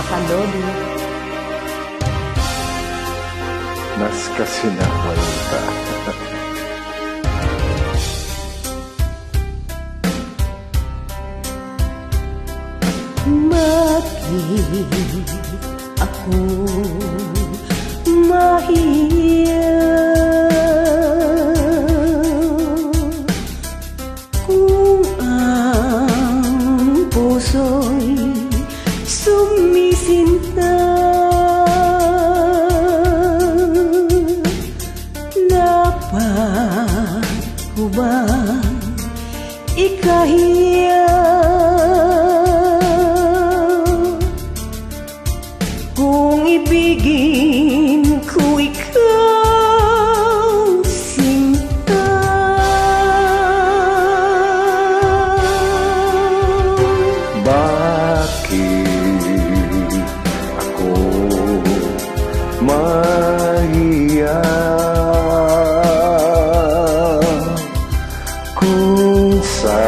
Kalodi. Mas kasinahwalta. Bakit ako mahiya kung ang puso'y sumisinta? Dapat ko bang ikahiya kung ibigin ko ikaw, sinta? Bakit ako mahiya kung sa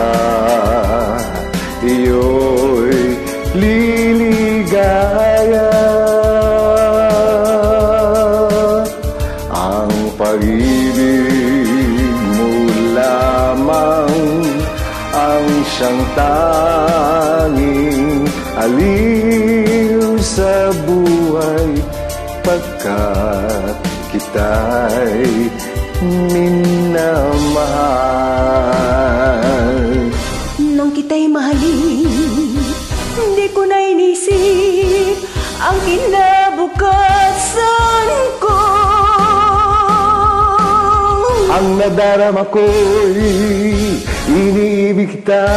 iyo'y liligaya? Ang pag-ibig mo lamang ang siyang tanging aliw sa buhay, pagkat kita'y minamahal. Nang kita'y mahalin, hindi ko na inisip ang kinabukasan ko. Ang nadarama ko'y iniibig kita,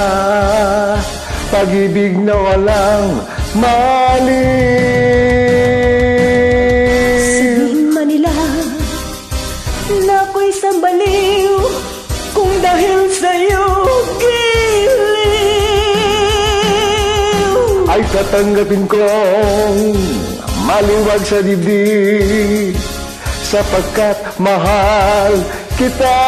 pag-ibig na walang maliw. Sabihin man nila na ako'y sambaliw kung dahil sa'yo giliw, ay tatanggapin kong maliwag sa dibdib, sapagkat mahal kita.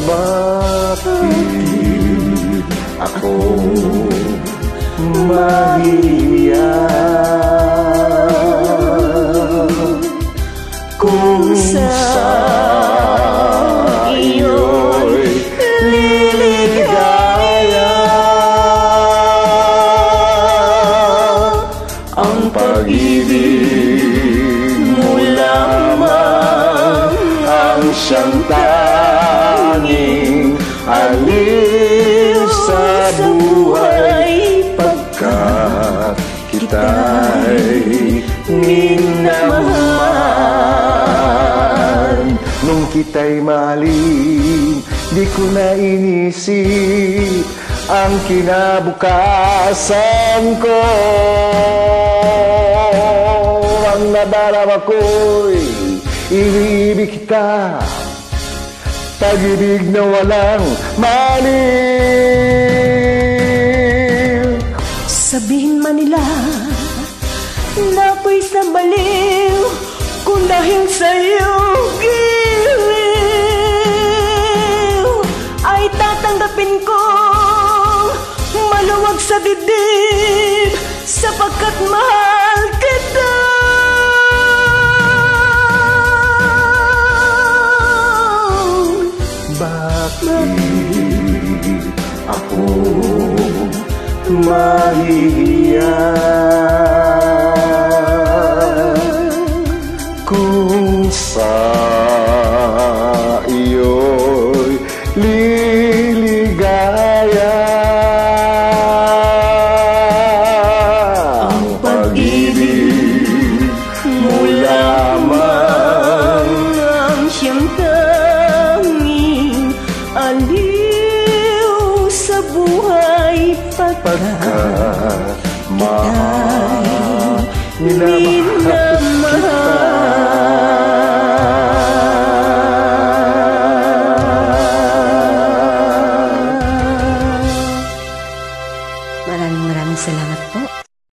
Bakit ako mahiya kung sa iyo'y liligaya? Ang pag-ibig mo lamang ang siyang tanging aliw sa buhay, pagkat kita'y minamahal. Nung kita'y mahalin, di ko na inisip ang kinabukasan ko. Ang nadarama ko'y iniibig kita, pag-ibig na walang maliw. sabihin man nila na ako'y sambaliw kung dahil sa'yo giliw, ay tatanggapin ko maluwag sa dibdib, sapagkat mahal kita. Bakit ako mahihiya kung sa iyo'y liligaya? Ang pag-ibig mo lamang ang siyang tanging aliw sa buhay, pagkat mahal, minamahal.